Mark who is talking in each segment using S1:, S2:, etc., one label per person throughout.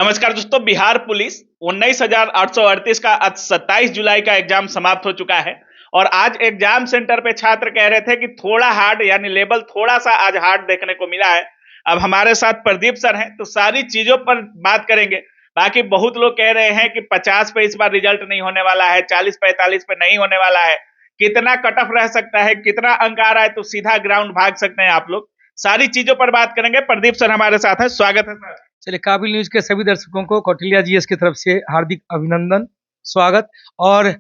S1: नमस्कार दोस्तों। बिहार पुलिस 19,838 का आज 27 जुलाई का एग्जाम समाप्त हो चुका है और आज एग्जाम सेंटर पे छात्र कह रहे थे कि थोड़ा हार्ड यानी लेवल थोड़ा सा आज हार्ड देखने को मिला है। अब हमारे साथ प्रदीप सर हैं तो सारी चीजों पर बात करेंगे। बाकी बहुत लोग कह रहे हैं कि 50 पे इस बार रिजल्ट नहीं होने वाला है, 40-45 पे नहीं होने वाला है, कितना कट ऑफ रह सकता है, कितना अंक आ रहा है तो सीधा ग्राउंड भाग सकते हैं आप लोग। सारी चीजों पर बात करेंगे। प्रदीप सर हमारे साथ है, स्वागत है सर।
S2: चलिए, काबिल न्यूज के सभी दर्शकों को कौटिल्या जीएस की तरफ से हार्दिक अभिनंदन, स्वागत। और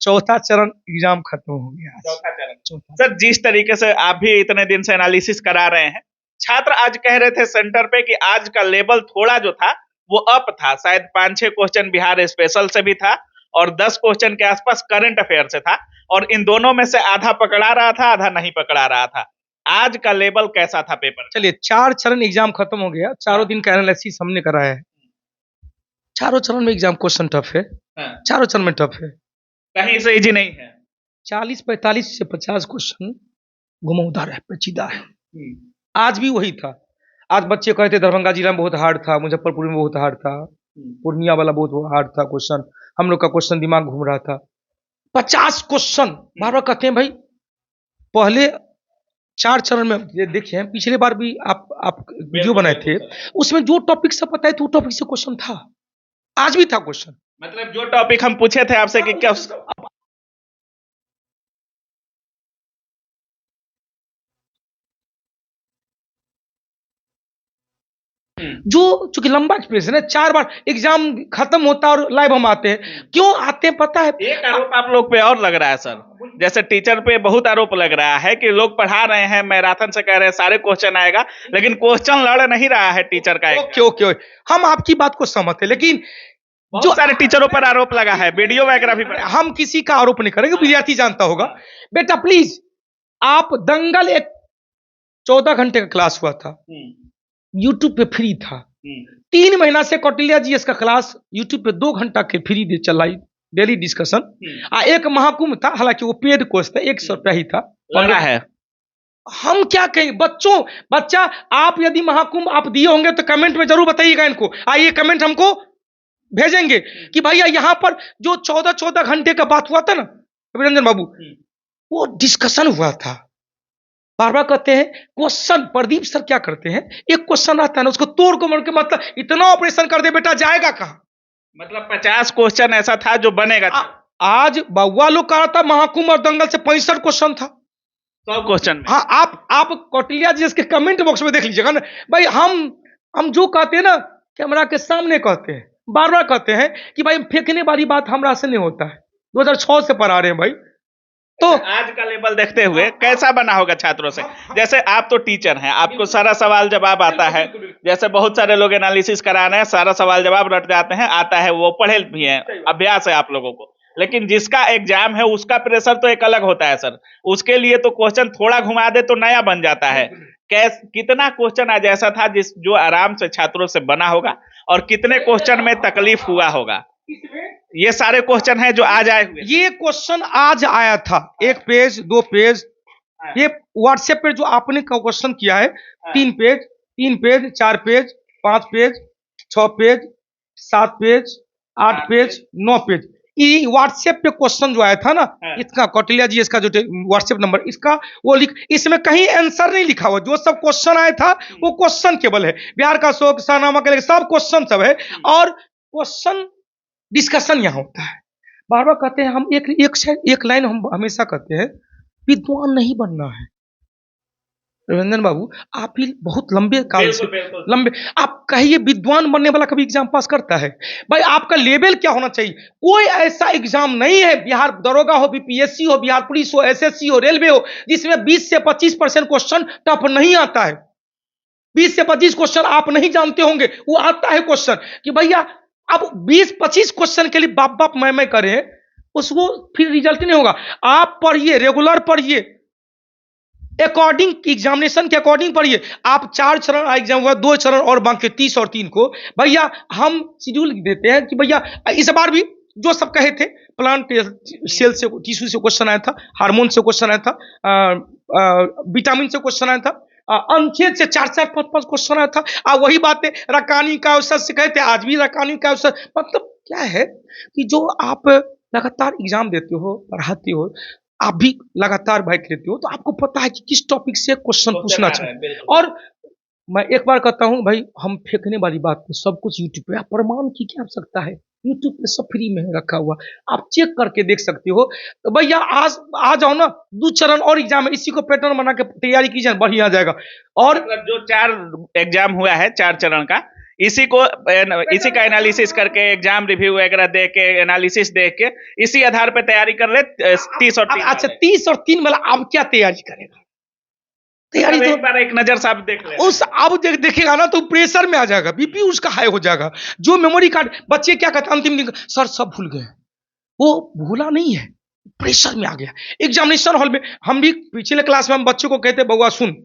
S2: चौथा चरण एग्जाम खत्म हो गया।
S1: चौथा चरण सर, जिस तरीके से आप भी इतने दिन से एनालिसिस करा रहे हैं, छात्र आज कह रहे थे सेंटर पे कि आज का लेवल थोड़ा जो था वो अप था। शायद 5-6 क्वेश्चन बिहार स्पेशल से भी था और 10 क्वेश्चन के आसपास करंट अफेयर से था और इन दोनों में से आधा पकड़ा रहा था, आधा नहीं पकड़ा रहा था। आज का लेवल कैसा था पेपर?
S2: चलिए, 4 चरण एग्जाम खत्म हो गया। चारों दिन का एनालिसिस हमने कराया है। चारों चरण में एग्जाम क्वेश्चन टफ है। चारों चरण में टफ है,
S1: कहीं से इजी नहीं है।
S2: 40-45 से 50 क्वेश्चन घुमावदार है, पेचीदा है। आज भी वही था। आज बच्चे कहते थे दरभंगा जिला में बहुत हार्ड था, मुजफ्फरपुर में बहुत हार्ड था, पूर्णिया वाला बहुत हार्ड था क्वेश्चन। हम लोग का क्वेश्चन दिमाग घूम रहा था। 50 क्वेश्चन बार बार कहते हैं भाई। पहले 4 चरण में ये देखिए, पिछले बार भी आप वीडियो बनाए थे, उसमें जो टॉपिक से पता है तो टॉपिक से क्वेश्चन था। आज भी था क्वेश्चन।
S1: मतलब जो टॉपिक हम पूछे थे आपसे कि क्या
S2: जो चूंकि लंबा एक्सप्रेशन है, 4 बार एग्जाम खत्म होता है और लाइव हम आते हैं। क्यों आते हैं पता है?
S1: एक आरोप आप लोग पे और लग रहा है सर, जैसे टीचर पे बहुत आरोप लग रहा है कि लोग पढ़ा रहे हैं, मैराथन से कह रहे हैं सारे क्वेश्चन आएगा, लेकिन क्वेश्चन लड़ नहीं रहा है टीचर का।
S2: ओके, हम आपकी बात को सहमत है, लेकिन
S1: जो सारे टीचरों पर आरोप लगा है, वीडियोग्राफी पर।
S2: हम किसी का आरोप नहीं करेंगे, विद्यार्थी जानता होगा। बेटा प्लीज, आप दंगल एक 14 घंटे का क्लास हुआ था, यूट्यूब पे फ्री था। 3 महीना से कौटिल्या जीएस का क्लास यूट्यूब पे 2 घंटा के फ्री दे चलाई, डेली डिस्कशन। एक महाकुंभ था, हालांकि वो पेड कोर्स था, 100 रुपया ही था।
S1: लगा है।
S2: हम क्या कहें बच्चा, आप यदि महाकुंभ आप दिए होंगे तो कमेंट में जरूर बताइएगा इनको। आइए कमेंट हमको भेजेंगे कि भैया यहाँ पर जो 14 घंटे का बात हुआ था ना अभिनंदन बाबू, वो डिस्कशन हुआ था। बार बार कहते हैं क्वेश्चन। प्रदीप सर क्या करते हैं, एक क्वेश्चन आता है ना, उसको तोड़ को मर के मतलब इतना ऑपरेशन कर दे, बेटा जाएगा कहाँ। मतलब
S1: 50 क्वेश्चन ऐसा था जो बनेगा।
S2: आज बउआ लोग कहा था महाकुंभ और दंगल से 65 क्वेश्चन था,
S1: 100 क्वेश्चन।
S2: हाँ, आप कौटिल्या जी इसके कमेंट बॉक्स में देख लीजिएगा ना भाई। हम जो कहते हैं ना, कैमरा के सामने कहते हैं, बार बार कहते हैं कि भाई फेंकने वाली बात हमरा से नहीं होता है। 2006 से पढ़ा रहे हैं भाई।
S1: तो आज का लेवल देखते हुए कैसा बना होगा छात्रों से? जैसे आप तो टीचर हैं, आपको सारा सवाल जवाब आता है, जैसे बहुत सारे लोग एनालिसिस करा रहे हैं, सारा सवाल जवाब रट जाते हैं, आता है, वो पढ़े भी हैं, अभ्यास है आप लोगों को। लेकिन जिसका एग्जाम है उसका प्रेशर तो एक अलग होता है सर। उसके लिए तो क्वेश्चन थोड़ा घुमा दे तो नया बन जाता है। कितना क्वेश्चन आज ऐसा था जो आराम से छात्रों से बना होगा और कितने क्वेश्चन में तकलीफ हुआ होगा? ये सारे क्वेश्चन है जो आज आए हुए।
S2: ये क्वेश्चन आज आया था, 1 पेज 2 पेज। ये व्हाट्सएप पे जो आपने क्वेश्चन किया है, 3 page 4 page 5 page 6 page 7 page 8 page 9 page. ये व्हाट्सएप पे क्वेश्चन जो आया था ना, इसका कौटिल्या जी इसका जो व्हाट्सएप नंबर इसका वो इसमें कहीं आंसर नहीं लिखा हुआ। जो सब क्वेश्चन आया था वो क्वेश्चन केवल है। बिहार का शोक शाहनामा के सब क्वेश्चन सब है और क्वेश्चन डिस्कशन यहाँ होता है। बार बार कहते हैं हम एक लाइन हम हमेशा कहते हैं, विद्वान नहीं बनना है। रविंदर बाबू, आप भी बहुत लंबे काल से लंबे, आप कहिए विद्वान बनने वाला कभी एग्जाम पास करता है? भाई आपका लेवल क्या होना चाहिए? कोई ऐसा एग्जाम नहीं है, बिहार दरोगा हो, बीपीएससी हो, बिहार पुलिस हो, एसएससी हो, रेलवे हो, जिसमें 20 से 25% क्वेश्चन टफ नहीं आता है। 20 से 25 क्वेश्चन आप नहीं जानते होंगे, वो आता है क्वेश्चन कि भैया अब 20-25 क्वेश्चन के लिए बाप मैं करें, उसको फिर रिजल्ट नहीं होगा। आप पढ़िए, रेगुलर पढ़िए, अकॉर्डिंग एग्जामिनेशन के अकॉर्डिंग पढ़िए। आप 4 चरण एग्जाम हुआ, 2 चरण और बाकी 30 और 3 को भैया हम शेड्यूल देते हैं कि भैया इस बार भी जो सब कहे थे, प्लांट सेल से टिश्यू से क्वेश्चन आया था, हार्मोन से क्वेश्चन आया था, विटामिन से क्वेश्चन आया था, अनुच्छेद से 4-4 5-5 क्वेश्चन आया था। वही बातें रकानी का अवसर से कहते, आज भी रकानी का अवसर, मतलब क्या है कि जो आप लगातार एग्जाम देते हो, पढ़ाते हो, आप भी लगातार बैठ लेते हो, तो आपको पता है कि किस टॉपिक से क्वेश्चन पूछना चाहिए। और मैं एक बार कहता हूँ भाई, हम फेंकने वाली बात नहीं, सब कुछ यूट्यूब पे, आप प्रमाण की क्या आवश्यकता है, यूट्यूब पे सब फ्री में है रखा हुआ, आप चेक करके देख सकते हो। तो भैया आज आ जाओ ना, 2 चरण और एग्जाम है, इसी को पैटर्न बना के तैयारी कीजिए, बढ़िया आ जाएगा। और
S1: मतलब जो 4 एग्जाम हुआ है 4 चरण का, इसी का एनालिसिस करके, एग्जाम रिव्यू वगैरह दे के, एनालिसिस देख के, इसी आधार पे तैयारी कर ले 30 और 3।
S2: अच्छा 30 और 3 वाला अब क्या तैयारी करेगा, तैयारी तो
S1: एक बार एक नजर साहब देख ले,
S2: उस अब देखेगा ना तो प्रेशर में आ जाएगा, बीपी उसका हाई हो जाएगा। जो मेमोरी कार्ड, बच्चे क्या कहते हैं अंतिम दिन, सर सब भूल गए, वो भूला नहीं है, प्रेशर में आ गया। एग्जामिनेशन हॉल में हम भी पिछले क्लास में हम बच्चों को कहते, बउआ सुन,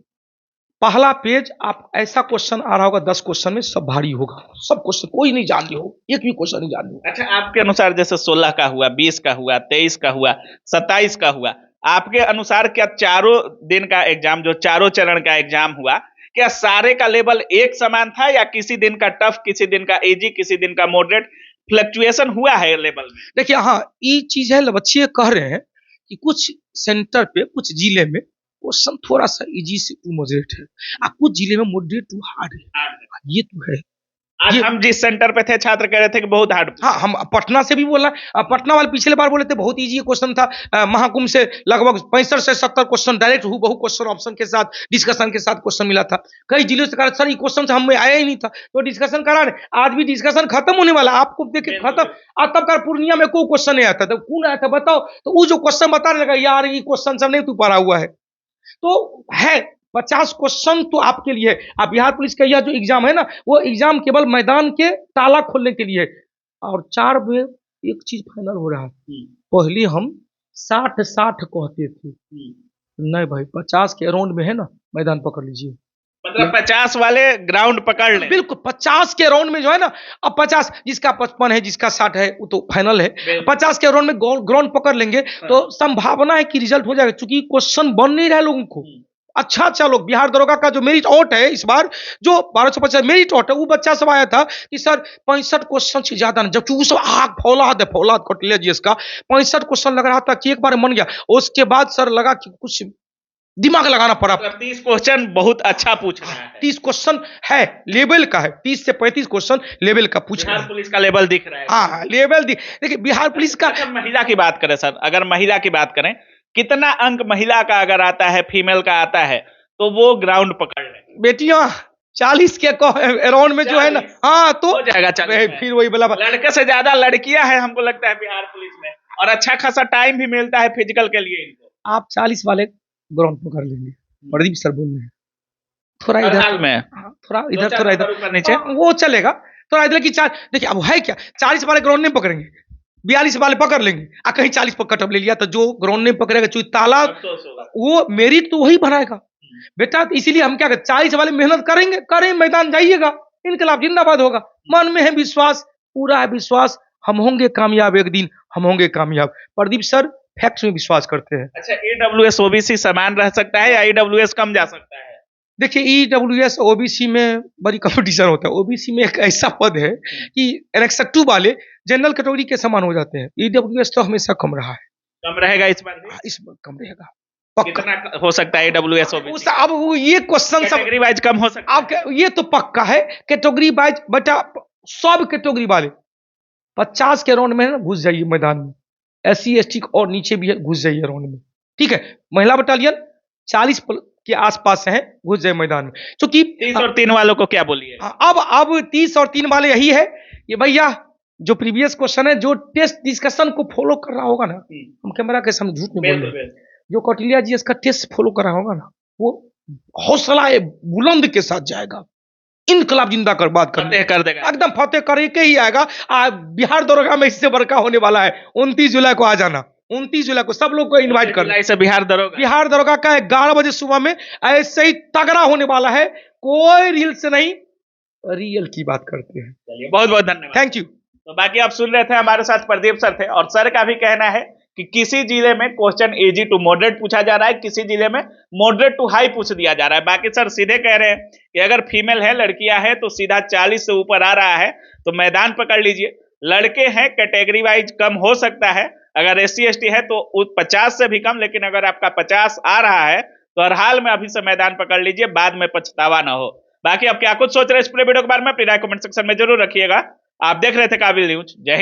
S2: पहला पेज आप ऐसा क्वेश्चन आ रहा होगा 10 क्वेश्चन में, सब भारी होगा, सब क्वेश्चन कोई नहीं जान रहे हो, एक भी क्वेश्चन नहीं जान रहे हो।
S1: अच्छा, आपके अनुसार जैसे 16 का हुआ, 20 का हुआ, 23 का हुआ, 27 का हुआ, आपके अनुसार क्या चारों दिन का एग्जाम, जो चारों चरण का एग्जाम हुआ, क्या सारे का लेवल एक समान था, या किसी दिन का टफ, किसी दिन का इजी, किसी दिन का मॉडरेट, फ्लक्चुएशन हुआ है लेवल में?
S2: देखिए हाँ, ये चीज है, बच्चे कह रहे हैं कि कुछ सेंटर पे, कुछ जिले में क्वेश्चन थोड़ा सा इजी से टू मॉडरेट है, कुछ जिले में मॉडरेट टू हार्ड है, ये तो है।
S1: आज हम जिस सेंटर पे थे, छात्र कह रहे थे कि बहुत हार्ड।
S2: हाँ, हम पटना से भी बोला, पटना वाले पिछले बार बोले थे बहुत इजी क्वेश्चन था, महाकुंभ से लगभग 65 से 70 क्वेश्चन डायरेक्ट बहु क्वेश्चन ऑप्शन के साथ, डिस्कशन के साथ क्वेश्चन मिला था। कई जिलों से कहा सर ये क्वेश्चन से हमें आया ही नहीं था, तो डिस्कशन करा रहे, आज भी डिस्कशन खत्म होने वाला, आपको देखे खत्म। तब का पूर्णिया में कोई क्वेश्चन नहीं आया था, तो कौन आया था बताओ, तो वो जो क्वेश्चन बता रहे यार ये क्वेश्चन सब नहीं तू पढ़ा हुआ है, तो है 50 क्वेश्चन तो आपके लिए। अब बिहार पुलिस का यह जो एग्जाम है ना, वो एग्जाम केवल मैदान के ताला खोलने के लिए है। और 4 में एक चीज फाइनल हो रहा है, पहले हम 60-60 कहते थे, नहीं भाई 50 के अराउंड में है ना, मैदान पकड़ लीजिए,
S1: मतलब 50 वाले ग्राउंड पकड़ ले,
S2: बिल्कुल 50 के राउंड में जो है ना, अब 50 जिसका 55 है, जिसका 60 है, वो तो फाइनल है, 50 के राउंड में ग्राउंड पकड़ लेंगे तो संभावना है कि रिजल्ट हो जाएगा, क्योंकि क्वेश्चन बन नहीं रहा है लोगों को। अच्छा चलो, बिहार दरोगा का जो मेरिट आउट है इस बार, जो 1250 मेरिट आउट है, वो बच्चा सब आया था कि सर 65 क्वेश्चन से ज्यादा नहीं, जबकि वो सब आग फौलाद कौटिल्य जी इसका 65 क्वेश्चन लग रहा था कि एक बार मन गया, उसके बाद सर लगा कि कुछ दिमाग लगाना पड़ा।
S1: 30 क्वेश्चन बहुत अच्छा पूछ रहा है,
S2: 30 क्वेश्चन है लेवल का है, 30 से 35 क्वेश्चन लेवल का पूछ रहा है,
S1: बिहार पुलिस का लेवल दिख रहा है।
S2: हाँ लेवल देखिए बिहार पुलिस का।
S1: अगर महिला की बात करें सर, अगर महिला की बात करें, कितना अंक महिला का अगर आता है, फीमेल का आता है, तो वो ग्राउंड पकड़ ले
S2: बेटियां 40 के अराउंड में जो है ना, हाँ तो
S1: हो जाएगा।
S2: फिर वही बोला,
S1: लड़के से ज्यादा लड़कियां हैं हमको लगता है बिहार पुलिस में, और अच्छा खासा टाइम भी मिलता है फिजिकल के लिए इनको।
S2: आप 40 वाले ग्राउंड पकड़ लेंगे, प्रदीप सर बोल रहे हैं, थोड़ा इधर
S1: में,
S2: थोड़ा इधर, थोड़ा इधर नीचे, वो चलेगा, थोड़ा इधर की 4। देखिए अब है क्या, 40 वाले ग्राउंड नहीं पकड़ेंगे, 42 वाले पकड़ लेंगे, कहीं 40 पर कटअप ले लिया, तो जो ग्राउंड नहीं पकड़ेगा, जो ताला, वो मेरिट तो वही बनाएगा बेटा। तो इसीलिए हम क्या करें, 40 वाले मेहनत करें, मैदान जाइएगा, इनकलाब जिंदाबाद होगा, मन में है विश्वास, पूरा है विश्वास, हम होंगे कामयाब, एक दिन हम होंगे कामयाब। प्रदीप सर फैक्ट्स में विश्वास करते हैं।
S1: अच्छा, ईडब्ल्यूएस ओबीसी समान रह सकता है या ईडब्ल्यूएस कम जा सकता है?
S2: देखिए ईडब्ल्यूएस ओबीसी में बड़ी कंपटीशन होता है, ओबीसी में एक ऐसा पद है कि एनेक्स 2 वाले जनरल कैटेगरी के समान हो जाते हैं, ईडब्ल्यूएस तो हमेशा कम रहा है,
S1: कम रहेगा इस बार भी?
S2: इस बार कम रहेगा,
S1: कितना हो सकता है ईडब्ल्यूएस ओबीसी?
S2: अब वो ये क्वेश्चन सब
S1: कैटेगरी वाइज कम हो सकता
S2: है, ये तो पक्का है कैटेगरी वाइज, बेटा सब कैटेगरी वाले 50 के राउंड में घुस जाइए मैदान में, SC ST और नीचे भी है, घुस जाइए राउंड में, ठीक है। महिला बटालियन 40 के आसपास है, घुस जाए मैदान में, क्योंकि
S1: 30 और 3 वालों को क्या बोलिए?
S2: अब 30 और 3 वाले यही है कि भैया जो प्रीवियस क्वेश्चन है, जो टेस्ट डिस्कशन को फॉलो कर रहा होगा ना, हम कैमरा के सामने झूठ नहीं बोल रहे, जो कौटिल्य जी इसका टेस्ट फॉलो कर रहा होगा ना, वो हौसला बुलंद के साथ जाएगा, इनकलाब जिंदा कर बात कर देगा, एकदम फतेह करके ही आएगा। बिहार दरोगा में इससे बड़का होने वाला है, 29 जुलाई को आ जाना, 29 जुलाई को सब लोग को इनवाइट कर,
S1: बिहार
S2: दरोगा का 11 बजे सुबह में ऐसे ही तगड़ा होने वाला है, कोई रील से नहीं, रियल की बात करते हैं।
S1: चलिए बहुत बहुत धन्यवाद,
S2: थैंक यू।
S1: तो बाकी आप सुन रहे थे, हमारे साथ प्रदीप सर थे, और सर का भी कहना है कि किसी जिले में क्वेश्चन इजी टू मॉडरेट पूछा जा रहा है, किसी जिले में मॉडरेट टू हाई पूछ दिया जा रहा है। बाकी सर सीधे कह रहे हैं कि अगर फीमेल है, लड़कियां हैं, तो सीधा 40 से ऊपर आ रहा है तो मैदान पकड़ लीजिए। लड़के हैं कैटेगरी वाइज कम हो सकता है, अगर SC ST है तो 50 से भी कम, लेकिन अगर आपका 50 आ रहा है तो हर हाल में अभी से मैदान पकड़ लीजिए, बाद में पछतावा ना हो। बाकी आप क्या कुछ सोच रहे हैं इस पूरे वीडियो के बारे में, अपनी राय कमेंट सेक्शन में जरूर रखिएगा। आप देख रहे थे काबिल न्यूज। जय हिंद।